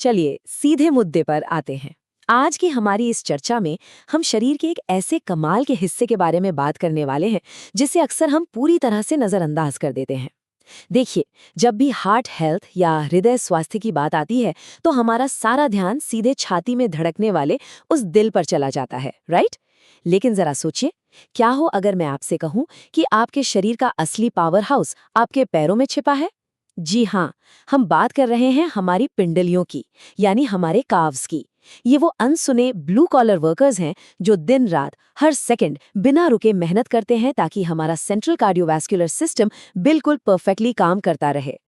चलिए सीधे मुद्दे पर आते हैं। आज की हमारी इस चर्चा में हम शरीर के एक ऐसे कमाल के हिस्से के बारे में बात करने वाले हैं जिसे अक्सर हम पूरी तरह से नजरअंदाज कर देते हैं। देखिए, जब भी हार्ट हेल्थ या हृदय स्वास्थ्य की बात आती है तो हमारा सारा ध्यान सीधे छाती में धड़कने वाले उस दिल पर चला जाता है, राइट? लेकिन जरा सोचिए, क्या हो अगर मैं आपसे कहूं कि आपके शरीर का असली पावर हाउस आपके पैरों में छिपा है? जी हाँ, हम बात कर रहे हैं हमारी पिंडलियों की, यानी हमारे काव्स की। ये वो अनसुने ब्लू कॉलर वर्कर्स हैं जो दिन रात हर सेकंड बिना रुके मेहनत करते हैं ताकि हमारा सेंट्रल कार्डियोवैस्कुलर सिस्टम बिल्कुल परफेक्टली काम करता रहे।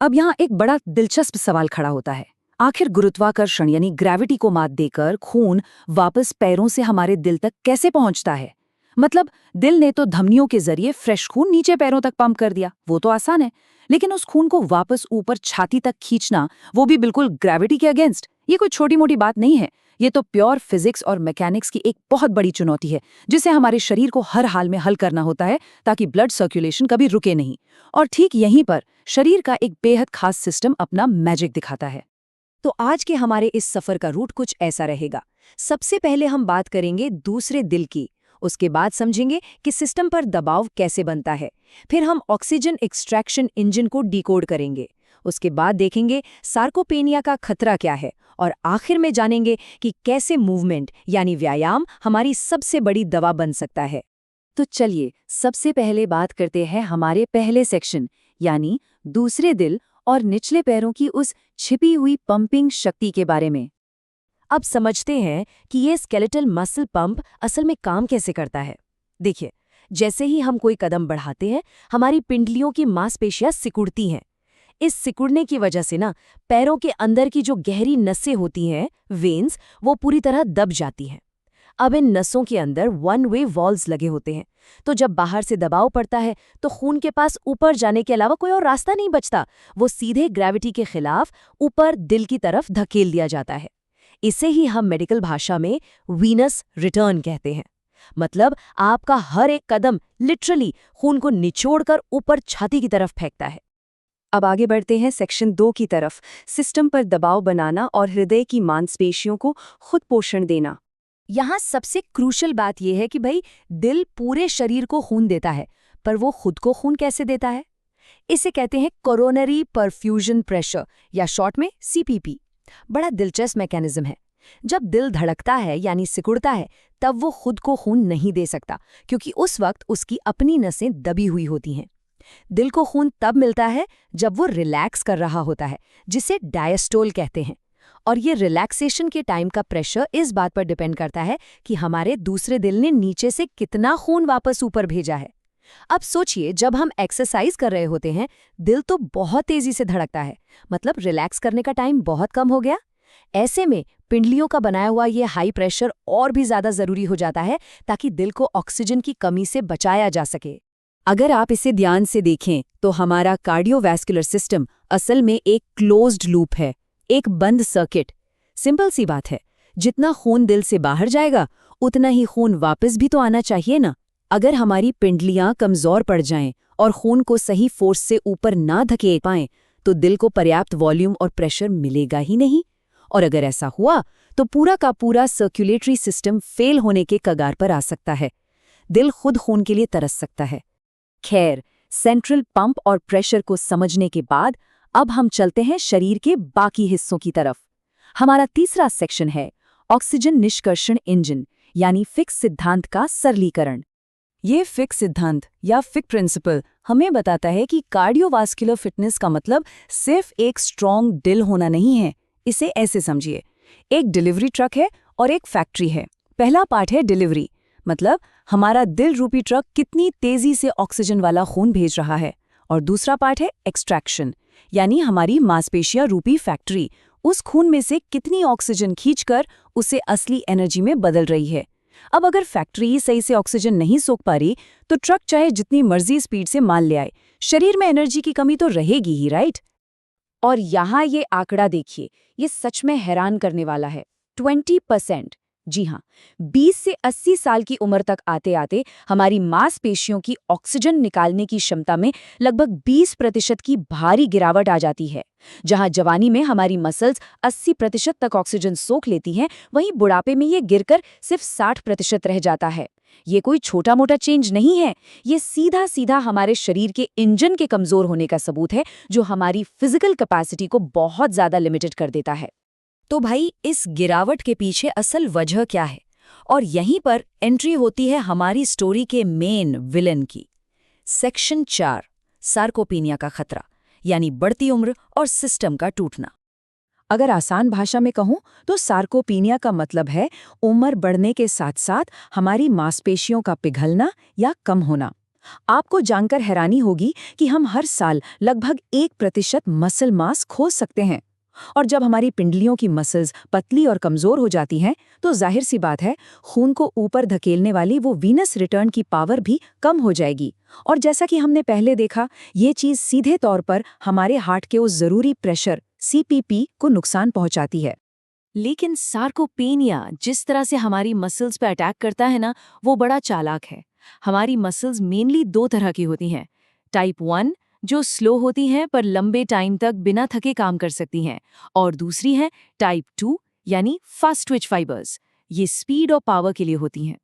अब यहाँ एक बड़ा दिलचस्प सवाल खड़ा होता है। आखिर गुरुत्वाकर्षण यानी ग्रेविटी को मात देकर खून वापस पैरों से हमारे दिल तक कैसे पहुंचता है? मतलब दिल ने तो धमनियों के जरिए फ्रेश खून नीचे पैरों तक पंप कर दिया, वो तो आसान है। लेकिन उस खून को वापस ऊपर छाती तक खींचना, वो भी बिल्कुल ग्रेविटी के अगेंस्ट, ये कोई छोटी मोटी बात नहीं है। ये तो प्योर फिजिक्स और मैकेनिक्स की एक बहुत बड़ी चुनौती है जिसे हमारे शरीर को हर हाल में हल करना होता है ताकि ब्लड सर्कुलेशन कभी रुके नहीं। और ठीक यहीं पर शरीर का एक बेहद खास सिस्टम अपना मैजिक दिखाता है। तो आज के हमारे इस सफर का रूट कुछ ऐसा रहेगा। सबसे पहले हम बात करेंगे दूसरे दिल की, उसके बाद समझेंगे कि सिस्टम पर दबाव कैसे बनता है। फिर हम ऑक्सीजन एक्सट्रैक्शन इंजन को डिकोड करेंगे। उसके बाद देखेंगे सार्कोपेनिया का खतरा क्या है, और आखिर में जानेंगे कि कैसे मूवमेंट यानी व्यायाम हमारी सबसे बड़ी दवा बन सकता है। तो चलिए सबसे पहले बात करते हैं हमारे पहले सेक्शन यानी दूसरे दिल और निचले पैरों की उस छिपी हुई पंपिंग शक्ति के बारे में। अब समझते हैं कि ये स्केलेटल मसल पंप असल में काम कैसे करता है। देखिए, जैसे ही हम कोई कदम बढ़ाते हैं, हमारी पिंडलियों की मांसपेशियां सिकुड़ती हैं। इस सिकुड़ने की वजह से ना पैरों के अंदर की जो गहरी नसें होती हैं, वेन्स, वो पूरी तरह दब जाती हैं। अब इन नसों के अंदर वन वे वॉल्व्स लगे होते हैं, तो जब बाहर से दबाव पड़ता है तो खून के पास ऊपर जाने के अलावा कोई और रास्ता नहीं बचता। वो सीधे ग्रेविटी के खिलाफ ऊपर दिल की तरफ धकेल दिया जाता है। इसे ही हम मेडिकल भाषा में वीनस रिटर्न कहते हैं। मतलब आपका हर एक कदम लिटरली खून को निचोड़कर ऊपर छाती की तरफ फेंकता है। अब आगे बढ़ते हैं सेक्शन 2 की तरफ, सिस्टम पर दबाव बनाना और हृदय की मांसपेशियों को खुद पोषण देना। यहाँ सबसे क्रूशल बात यह है कि भाई, दिल पूरे शरीर को खून देता है, पर वो खुद को खून कैसे देता है? इसे कहते हैं कोरोनरी परफ्यूजन प्रेशर, या शॉर्ट में सीपीपी। बड़ा दिलचस्प मैकेनिज्म है। जब दिल धड़कता है यानी सिकुड़ता है, तब वो खुद को खून नहीं दे सकता, क्योंकि उस वक्त उसकी अपनी नसें दबी हुई होती हैं। दिल को खून तब मिलता है जब वो रिलैक्स कर रहा होता है, जिसे डायस्टोल कहते हैं। और ये रिलैक्सेशन के टाइम का प्रेशर इस बात पर डिपेंड करता है कि हमारे दूसरे दिल ने नीचे से कितना खून वापस ऊपर भेजा है। अब सोचिए, जब हम एक्सरसाइज कर रहे होते हैं, दिल तो बहुत तेजी से धड़कता है, मतलब रिलैक्स करने का टाइम बहुत कम हो गया। ऐसे में पिंडलियों का बनाया हुआ ये हाई प्रेशर और भी ज्यादा जरूरी हो जाता है ताकि दिल को ऑक्सीजन की कमी से बचाया जा सके। अगर आप इसे ध्यान से देखें तो हमारा कार्डियोवैस्कुलर सिस्टम असल में एक क्लोज्ड लूप है, एक बंद सर्किट। सिंपल सी बात है, जितना खून दिल से बाहर जाएगा उतना ही खून वापस भी तो आना चाहिए ना। अगर हमारी पिंडलियां कमजोर पड़ जाएं और खून को सही फोर्स से ऊपर ना धकेल पाएं तो दिल को पर्याप्त वॉल्यूम और प्रेशर मिलेगा ही नहीं। और अगर ऐसा हुआ तो पूरा का पूरा सर्कुलेटरी सिस्टम फेल होने के कगार पर आ सकता है। दिल खुद खून के लिए तरस सकता है। खैर, सेंट्रल पंप और प्रेशर को समझने के बाद अब हम चलते हैं शरीर के बाकी हिस्सों की तरफ। हमारा तीसरा सेक्शन है ऑक्सीजन निष्कर्षण इंजन, यानी फिक्स सिद्धांत का सरलीकरण। ये फिक्स सिद्धांत या फिक प्रिंसिपल हमें बताता है कि कार्डियोवास्कुलर फिटनेस का मतलब सिर्फ एक स्ट्रॉन्ग दिल होना नहीं है। इसे ऐसे समझिए, एक डिलीवरी ट्रक है और एक फैक्ट्री है। पहला पार्ट है डिलीवरी, मतलब हमारा दिल रूपी ट्रक कितनी तेजी से ऑक्सीजन वाला खून भेज रहा है। और दूसरा पार्ट है एक्सट्रैक्शन, यानी हमारी मांसपेशियां रूपी फैक्ट्री उस खून में से कितनी ऑक्सीजन खींचकर उसे असली एनर्जी में बदल रही है। अब अगर फैक्ट्री सही से ऑक्सीजन नहीं सोख पा रही तो ट्रक चाहे जितनी मर्जी स्पीड से माल ले आए, शरीर में एनर्जी की कमी तो रहेगी ही, राइट? और यहाँ ये आंकड़ा देखिए, ये सच में हैरान करने वाला है। 20%। जी हाँ, 20 से 80 साल की उम्र तक आते आते हमारी मांसपेशियों की ऑक्सीजन निकालने की क्षमता में लगभग 20% की भारी गिरावट आ जाती है। जहां जवानी में हमारी मसल्स 80% तक ऑक्सीजन सोख लेती हैं, वहीं बुढ़ापे में ये गिरकर सिर्फ 60% रह जाता है। ये कोई छोटा मोटा चेंज नहीं है, ये सीधा सीधा हमारे शरीर के इंजन के कमजोर होने का सबूत है, जो हमारी फिजिकल कैपेसिटी को बहुत ज्यादा लिमिटेड कर देता है। तो भाई, इस गिरावट के पीछे असल वजह क्या है? और यहीं पर एंट्री होती है हमारी स्टोरी के मेन विलन की। सेक्शन 4, सार्कोपीनिया का खतरा, यानी बढ़ती उम्र और सिस्टम का टूटना। अगर आसान भाषा में कहूं तो सार्कोपीनिया का मतलब है उम्र बढ़ने के साथ साथ हमारी मांसपेशियों का पिघलना या कम होना। आपको जानकर हैरानी होगी कि हम हर साल लगभग 1% मसल मास खो सकते हैं। और जब हमारी पिंडलियों की मसल्स पतली और कमजोर हो जाती हैं, तो जाहिर सी बात है, खून को ऊपर धकेलने वाली वो वीनस रिटर्न की पावर भी कम हो जाएगी। और जैसा कि हमने पहले देखा, ये चीज़ सीधे तौर पर हमारे हार्ट के उस ज़रूरी प्रेशर सीपीपी को नुकसान पहुंचाती है। लेकिन सार्कोपेनिया जिस तरह से हमारी मसल्स पर अटैक करता है ना, वो बड़ा चालाक है। हमारी मसल्स मेनली 2 तरह की होती हैं। टाइप 1 जो स्लो होती हैं पर लंबे टाइम तक बिना थके काम कर सकती हैं, और दूसरी है टाइप 2 यानी फास्ट ट्विच फाइबर्स। ये स्पीड और पावर के लिए होती हैं।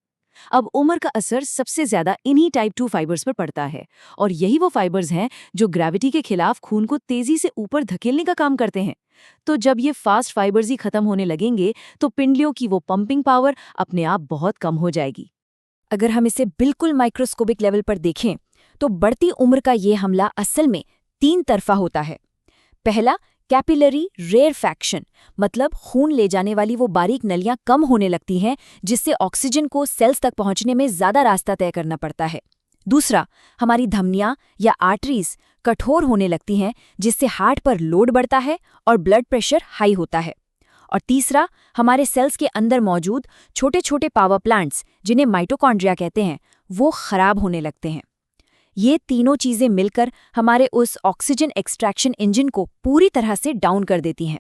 अब उम्र का असर सबसे ज्यादा इन्हीं टाइप 2 फाइबर्स पर पड़ता है, और यही वो फाइबर्स हैं जो ग्रेविटी के खिलाफ खून को तेजी से ऊपर धकेलने का काम करते हैं। तो जब ये फास्ट फाइबर्स ही खत्म होने लगेंगे, तो पिंडलियों की वो पंपिंग पावर अपने आप बहुत कम हो जाएगी। अगर हम इसे बिल्कुल माइक्रोस्कोपिक लेवल पर देखें, तो बढ़ती उम्र का ये हमला असल में 3 तरफा होता है। पहला, कैपिलरी रेरफैक्शन, मतलब खून ले जाने वाली वो बारीक नलियां कम होने लगती हैं, जिससे ऑक्सीजन को सेल्स तक पहुंचने में ज्यादा रास्ता तय करना पड़ता है। दूसरा, हमारी धमनियां या आर्टरीज कठोर होने लगती हैं, जिससे हार्ट पर लोड बढ़ता है और ब्लड प्रेशर हाई होता है। और तीसरा, हमारे सेल्स के अंदर मौजूद छोटे छोटे पावर प्लांट्स, जिन्हें माइटोकॉन्ड्रिया कहते हैं, वो खराब होने लगते हैं। ये तीनों चीजें मिलकर हमारे उस ऑक्सीजन एक्सट्रैक्शन इंजन को पूरी तरह से डाउन कर देती हैं।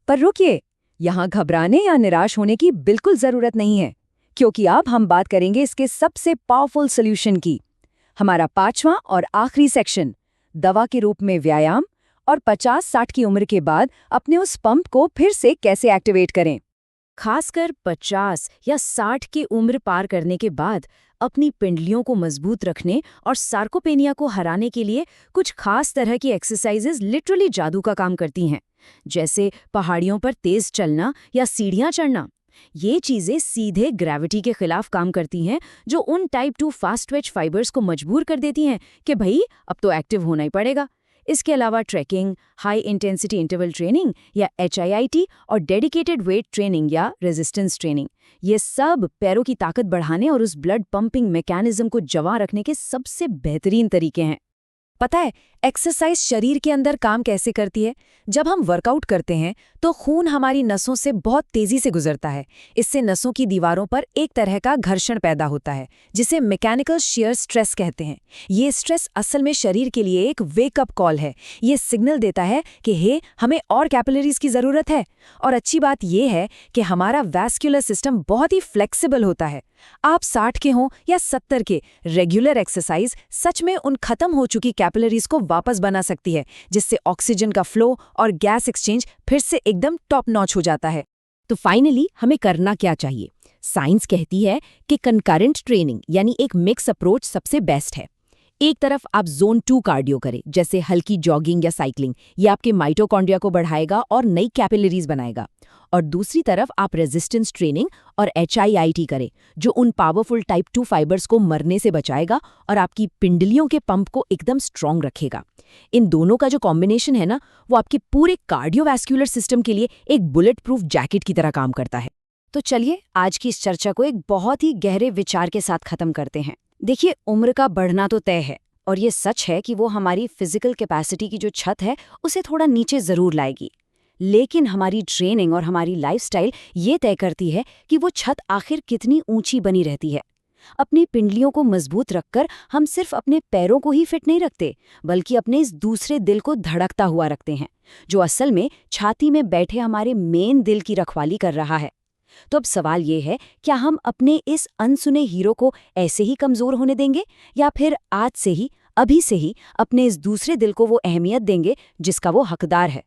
पर रुकिए, यहाँ घबराने या निराश होने की बिल्कुल जरूरत नहीं है, क्योंकि अब हम बात करेंगे इसके सबसे पावरफुल सॉल्यूशन की। हमारा 5वां और आखिरी सेक्शन, दवा के रूप में व्यायाम और 50-60 की उम्र के बाद अपने उस पंप को फिर से कैसे एक्टिवेट करें। खासकर 50 या 60 की उम्र पार करने के बाद अपनी पिंडलियों को मजबूत रखने और सार्कोपेनिया को हराने के लिए कुछ खास तरह की एक्सरसाइजेज लिटरली जादू का काम करती हैं, जैसे पहाड़ियों पर तेज चलना या सीढ़ियां चढ़ना। ये चीजें सीधे ग्रेविटी के खिलाफ काम करती हैं, जो उन टाइप 2 फास्ट ट्विच फाइबर्स को मजबूर कर देती हैं कि भाई अब तो एक्टिव होना ही पड़ेगा। इसके अलावा trekking, high intensity interval training या HIIT और डेडिकेटेड वेट ट्रेनिंग या रेजिस्टेंस ट्रेनिंग, ये सब पैरों की ताकत बढ़ाने और उस ब्लड पंपिंग मैकेनिज्म को जवां रखने के सबसे बेहतरीन तरीके हैं। पता है एक्सरसाइज शरीर के अंदर काम कैसे करती है? जब हम वर्कआउट करते हैं तो खून हमारी नसों से बहुत तेजी से गुजरता है। इससे नसों की दीवारों पर एक तरह का घर्षण पैदा होता है, जिसे मैकेनिकल शियर स्ट्रेस कहते हैं। ये स्ट्रेस असल में शरीर के लिए एक वेकअप कॉल है। ये सिग्नल देता है कि हे, हमें और कैपिलरीज की जरूरत है। और अच्छी बात यह है कि हमारा वैस्कुलर सिस्टम बहुत ही फ्लेक्सिबल होता है। आप 60 के हों या 70 के, रेगुलर एक्सरसाइज सच में उन खत्म हो चुकी कैपिलरीज को वापस बना सकती है, जिससे ऑक्सीजन का फ्लो और गैस एक्सचेंज फिर से एकदम टॉप नॉच हो जाता है। तो फाइनली हमें करना क्या चाहिए? साइंस कहती है कि कंकरेंट ट्रेनिंग यानी एक मिक्स अप्रोच सबसे बेस्ट है। एक तरफ आप जोन 2 कार्डियो करें, जैसे हल्की जॉगिंग या साइकिलिंग, ये आपके माइटोकॉन्ड्रिया को बढ़ाएगा और नई कैपिलरीज बनाएगा। और दूसरी तरफ आप रेजिस्टेंस ट्रेनिंग और HIIT करें, जो उन पावरफुल टाइप 2 फाइबर्स को मरने से बचाएगा और आपकी पिंडलियों के पंप को एकदम स्ट्रांग रखेगा। इन दोनों का जो कॉम्बिनेशन है ना, वो आपके पूरे कार्डियोवैस्कुलर सिस्टम के लिए एक बुलेट प्रूफ जैकेट की तरह काम करता है। तो चलिए आज की इस चर्चा को एक बहुत ही गहरे विचार के साथ खत्म करते हैं। देखिए, उम्र का बढ़ना तो तय है, और ये सच है कि वो हमारी फिजिकल कैपेसिटी की जो छत है उसे थोड़ा नीचे जरूर लाएगी। लेकिन हमारी ट्रेनिंग और हमारी लाइफस्टाइल ये तय करती है कि वो छत आखिर कितनी ऊंची बनी रहती है। अपनी पिंडलियों को मजबूत रखकर हम सिर्फ अपने पैरों को ही फिट नहीं रखते, बल्कि अपने इस दूसरे दिल को धड़कता हुआ रखते हैं, जो असल में छाती में बैठे हमारे मेन दिल की रखवाली कर रहा है। तो अब सवाल ये है, क्या हम अपने इस अनसुने हीरो को ऐसे ही कमज़ोर होने देंगे, या फिर आज से ही, अभी से ही अपने इस दूसरे दिल को वो अहमियत देंगे जिसका वो हकदार है?